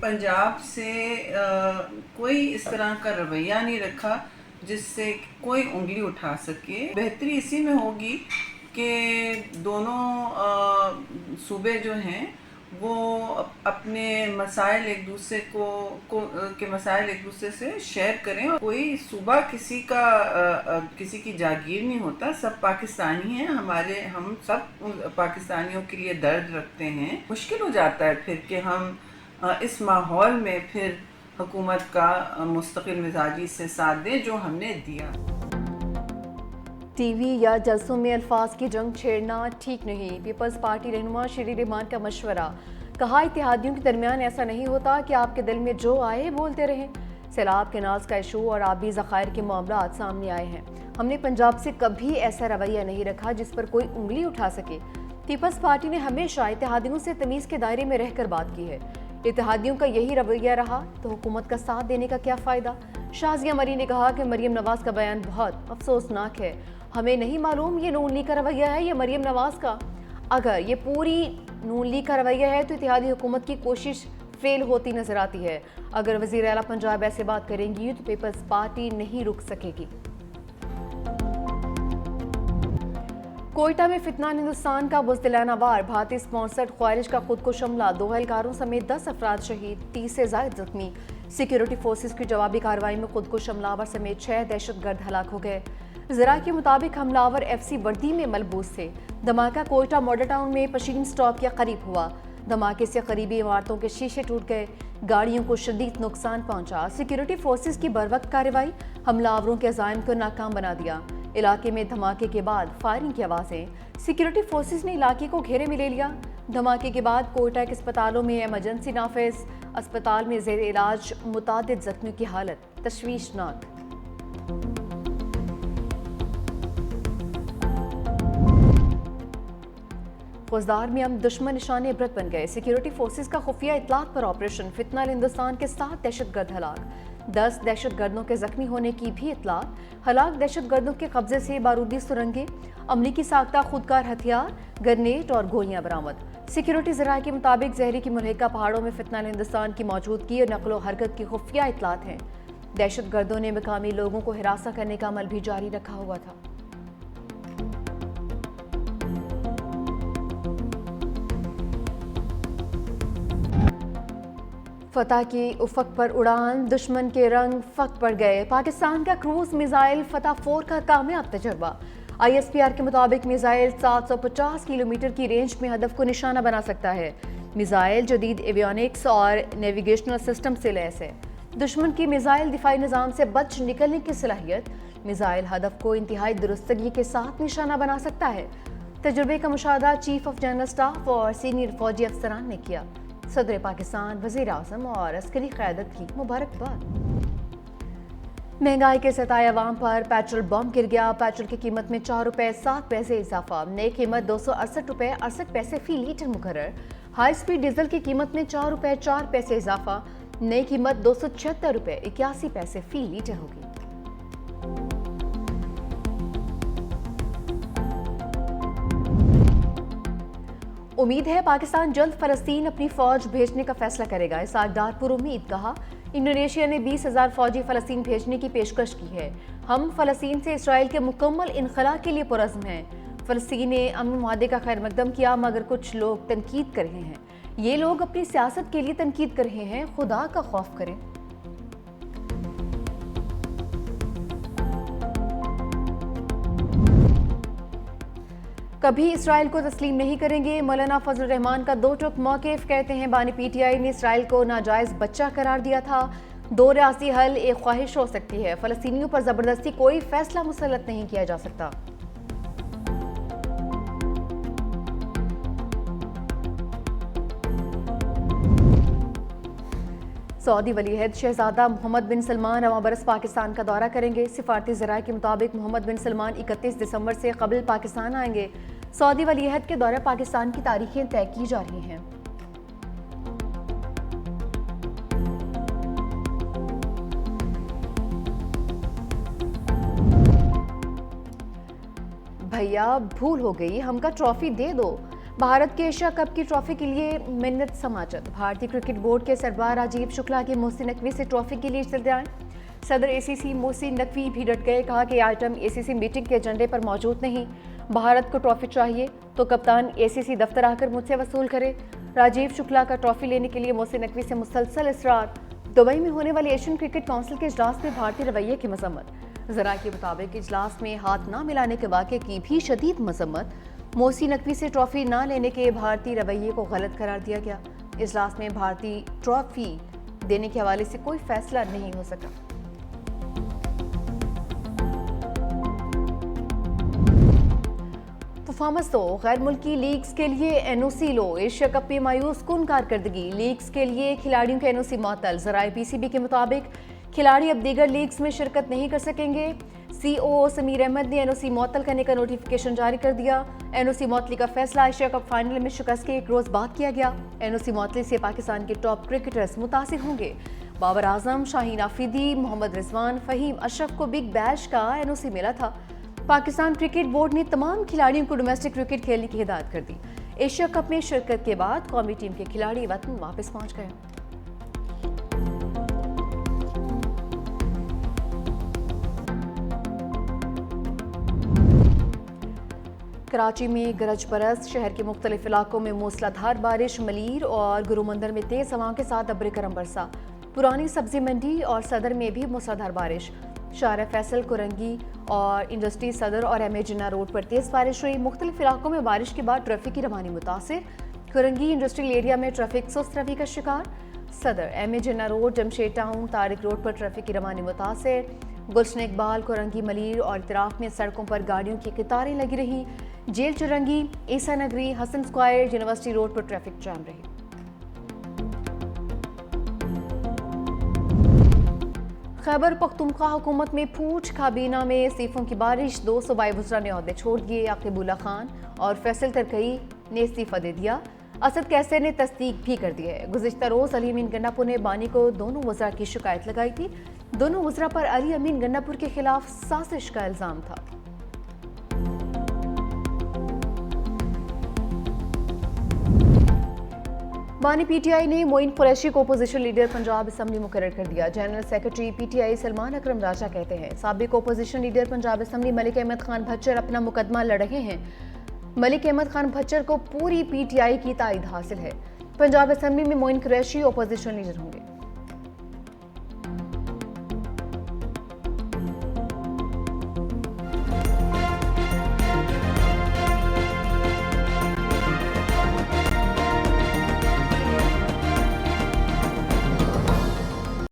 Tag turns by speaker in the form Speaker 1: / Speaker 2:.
Speaker 1: पंजाब से कोई इस तरह का रवैया नहीं रखा जिससे कोई उंगली उठा सके। बेहतरी इसी में होगी कि दोनों सूबे जो हैं वो अपने मसाइल एक दूसरे के मसाइल एक दूसरे से शेयर करें। और कोई सूबा किसी की जागीर नहीं होता, सब पाकिस्तानी हैं। हम सब पाकिस्तानियों के लिए दर्द रखते हैं। मुश्किल हो जाता है फिर कि हम इस माहौल में फिर हुकूमत का मुस्तकिल मिजाजी से साथ दें जो हमने दिया।
Speaker 2: टीवी या जलसों में अल्फाज की जंग छेड़ना ठीक नहीं। पीपल्स पार्टी रहनुमा शरीर रहमान का मशवरा। कहा, इत्तेहादियों के दरमियान ऐसा नहीं होता कि आपके दिल में जो आए बोलते रहें। सैलाब केनाल्स का इशू और आबी ज़खायर के मामला सामने आए हैं। हमने पंजाब से कभी ऐसा रवैया नहीं रखा जिस पर कोई उंगली उठा सके। पीपल्स पार्टी ने हमेशा इत्तेहादियों से तमीज़ के दायरे में रहकर बात की है। इत्तेहादियों का यही रवैया रहा तो हुकूमत का साथ देने का क्या फ़ायदा। शाज़िया मरी ने कहा कि मरियम नवाज़ का बयान बहुत अफसोसनाक है। हमें नहीं मालूम ये नून लीग का रवैया है या मरियम नवाज़ का। अगर ये पूरी नून लीग का रवैया है तो इत्तेहादी हुकूमत की कोशिश फेल होती नजर आती है। अगर वज़ीर आला पंजाब ऐसे बात करेंगी तो पीपल्स पार्टी नहीं रुक सकेगी। कोयटा में फितनान हिंदुस्तान का बुज़दिलाना वार। भारतीय स्पॉन्सर्ड ख्वारिज का खुदकुश हमला, 2 एहलकारों समेत 10 अफराद शहीद, 30 से ज़ायद जख्मी। सिक्योरिटी फोर्सेस की जवाबी कार्रवाई में खुदकुश हमलावर समेत 6 दहशतगर्द हलाक हो गए। ज़रा के मुताबिक हमलावर FC वर्दी में मलबूस थे। धमाका कोयटा मॉडल टाउन में पशीन स्टॉप के करीब हुआ। धमाके से करीबी इमारतों के शीशे टूट गए, गाड़ियों को शदीद नुकसान पहुंचा। सिक्योरिटी फोर्सेस की बरवक्त कार्रवाई हमलावरों के अज़ाइम को नाकाम बना दिया। इलाके में धमाके के बाद फायरिंग की आवाज़ें। सिक्योरिटी फोर्सेस ने इलाके को घेरे में ले लिया। धमाके के बाद कोयटा के अस्पतालों में इमरजेंसी नाफिज। अस्पताल में ज़ेर इलाज मुतादिद जख्मियों की हालत तशवीशनाक। फौजदार में हम दुश्मन निशाने इबरत बन गए। सिक्योरिटी फोर्सेस का खुफिया इतलात पर ऑपरेशन। फितनाल हिंदुस्तान के 7 दहशतगर्द हलाक, 10 दहशतगर्दों के जख्मी होने की भी इतलात। हलाक दहशतगर्दों के कब्जे से बारूदी सुरंगें, अमरीकी साख्ता खुदकार हथियार, ग्रेनेड और गोलियां बरामद। सिक्योरिटी ज़राए के मुताबिक जहरी की मुलहिका पहाड़ों में फितनाल हिंदुस्तान की मौजूदगी और नकलो हरकत की खुफिया इतलात हैं। दहशतगर्दों ने मकामी लोगों को हिरासा करने का अमल भी जारी रखा हुआ था। फतह की उफक पर उड़ान, दुश्मन के रंग फक पड़ गए। पाकिस्तान का क्रूज मिसाइल फतह 4 का कामयाब तजर्बा। ISPR के मुताबिक मिसाइल 750 किलोमीटर की रेंज में हदफ को निशाना बना सकता है। मिसाइल जदीद एवियोनिक्स और नेविगेशनल सिस्टम से लैस है। दुश्मन की मिसाइल दिफाई निज़ाम से बच निकलने की सलाहियत। मिसाइल हदफ को इंतहाई दुरुस्तगी के साथ निशाना बना सकता है। तजुर्बे का मुशाहदा चीफ ऑफ जनरल स्टाफ और सीनियर फौजी अफसरान ने किया। सदर पाकिस्तान, वज़ीर आज़म और अस्करी क़यादत की मुबारकबाद। महंगाई के सताए अवाम पर पेट्रोल बम गिर गया। पेट्रोल की कीमत में 4 रुपये 7 पैसे इजाफा। नई कीमत 268 रुपये 68 पैसे फी लीटर मुकर्रर। हाई स्पीड डीजल की कीमत में 4 रुपये 4 पैसे इजाफा। नई कीमत 276 रुपये 81 पैसे फी लीटर होगी। उम्मीद है पाकिस्तान जल्द फ़लस्तीन अपनी फ़ौज भेजने का फैसला करेगा। इसाकदार पुरुम्मीद। कहा, इंडोनेशिया ने 20,000 फ़ौजी फ़लस्तीन भेजने की पेशकश की है। हम फ़लस्तीन से इसराइल के मुकम्मल इनखला के लिए पुरज़्म हैं। फ़लस्तीन ने अमन मुआहदे का खैर मकदम किया, मगर कुछ लोग तनकीद कर रहे हैं। ये लोग अपनी सियासत के लिए तनकीद कर रहे हैं। खुदा का खौफ करें। कभी इसराइल को तस्लीम नहीं करेंगे। मौलाना फजल रहमान का 2 टुक मौक़िफ़। कहते हैं बानी PTI ने इसराइल को नाजायज़ बच्चा करार दिया था। 2 रियासी हल एक ख्वाहिश हो सकती है। फ़लस्तीनियों पर ज़बरदस्ती कोई फैसला मुसल्लत नहीं किया जा सकता। सऊदी वलीअहद शहजादा मोहम्मद बिन सलमान रवां बरस पाकिस्तान का दौरा करेंगे। सिफारती ज़राए के मुताबिक मोहम्मद बिन सलमान 31 दिसंबर से कबल पाकिस्तान आएंगे। सऊदी वलीअहद के दौरे पाकिस्तान की तारीखें तय की जा रही हैं। भैया भूल हो गई, हमका ट्रॉफी दे दो। भारत के एशिया कप की ट्रॉफी के लिए मिन्नत समाजत। भारतीय क्रिकेट बोर्ड के सरबराह राजीव शुक्ला की मोहसिन नकवी से ट्रॉफी के लिए चलते सदर एसीसी मोहसिन नकवी भी डट गए। कहा कि आइटम एसीसी मीटिंग के एजेंडे पर मौजूद नहीं। भारत को ट्रॉफी चाहिए तो कप्तान एसीसी दफ्तर आकर मुझसे वसूल करे। राजीव शुक्ला का ट्रॉफी लेने के लिए मोहसिन नकवी से मुसलसल इसरार। दुबई में होने वाले एशियन क्रिकेट काउंसिल के इजलास में भारतीय रवैये की मजम्मत। जरा के मुताबिक इजलास में हाथ न मिलाने के वाक़े की भी शदीद मजम्मत। मोहसिन नकवी से ट्रॉफी न लेने के भारतीय रवैये को गलत करार दिया गया। इजलास में भारतीय ट्रॉफी देने के हवाले से कोई फैसला नहीं हो सका। तूफामस तो गैर मुल्की लीग्स के लिए एनओसी लो। एशिया कप में मायूस कुन कारकर्दगी। लीग्स के लिए खिलाड़ियों के एनओसी मअतल। ज़राए पीसीबी के मुताबिक खिलाड़ी अब दीगर लीग्स में शिरकत नहीं कर सकेंगे। सीओओ समीर अहमद ने एनओसी मअतल करने का नोटिफिकेशन जारी कर दिया। एनओसी मअतली का फैसला एशिया कप फाइनल में शिकस्त के एक रोज बाद किया गया। एनओसी मअतली से पाकिस्तान के टॉप क्रिकेटर्स मुतासिर होंगे। बाबर आजम, शाहीन आफरीदी, मोहम्मद रिजवान, फहीम अशरफ को बिग बैश का एनओसी मिला था। पाकिस्तान क्रिकेट बोर्ड ने तमाम खिलाड़ियों को डोमेस्टिक क्रिकेट खेलने की हिदायत कर दी। एशिया कप में शिरकत के बाद कौमी टीम के खिलाड़ी वतन वापस पहुंच गए। कराची में गरज बरस। शहर के मुख्तलिफ इलाकों में मूसलाधार बारिश। मलीर और गुरुमंदिर में तेज हवाओं के साथ अब्र करम बरसा। पुरानी सब्जी मंडी और सदर में भी मूसलाधार बारिश। शारा फैसल, कुरंगी और इंडस्ट्री सदर और एम ए जिन्ना रोड पर तेज बारिश हुई। मुख्तलिफ इलाकों में बारिश के बाद ट्रैफिक की रवानी मुतासिर। कुरंगी इंडस्ट्रियल एरिया में ट्रैफिक सुस्त रवि का शिकार। Saddar, M A Jinnah road, Jamshed town, Tariq road पर ट्रैफिक की रवानी मुतासिर। गुलशन इकबाल, कुरंगी, मलीर और इतराफ में सड़कों पर गाड़ियों की कतारें लगी रही। जेल चुरंगी, ईसा नगरी, हसन स्क्वायर, यूनिवर्सिटी रोड पर ट्रैफिक जाम रही। खैबर पख्तूनख्वा हुकूमत में फूट। काबीना में इस्तीफों की बारिश। 2 सूबाई वज़रा ने ओहदे छोड़ दिए। आकिबुल्ला खान और फैसल तरकई ने इस्तीफा दे दिया। असद कैसर ने तस्दीक भी कर दी है। गुज़िश्ता रोज़ अली अमीन गन्नापुर ने बानी को दोनों वज़रा की शिकायत लगाई थी। दोनों वज़रा पर अली अमीन गन्नापुर के खिलाफ साजिश का इल्ज़ाम था। बानी पीटीआई ने मोइन कुरैशी को अपोजिशन लीडर पंजाब असम्बली मुकर्रर कर दिया। General secretary PTI Salman Akram Raja कहते हैं साबिक opposition leader Punjab assembly Malik Ahmed Khan Bhachar अपना मुकदमा लड़ रहे हैं। मलिक अहमद खान भच्चर को पूरी पीटीआई की तायद हासिल है। पंजाब असम्बली में मोइन कुरैशी अपोजिशन लीडर होंगे।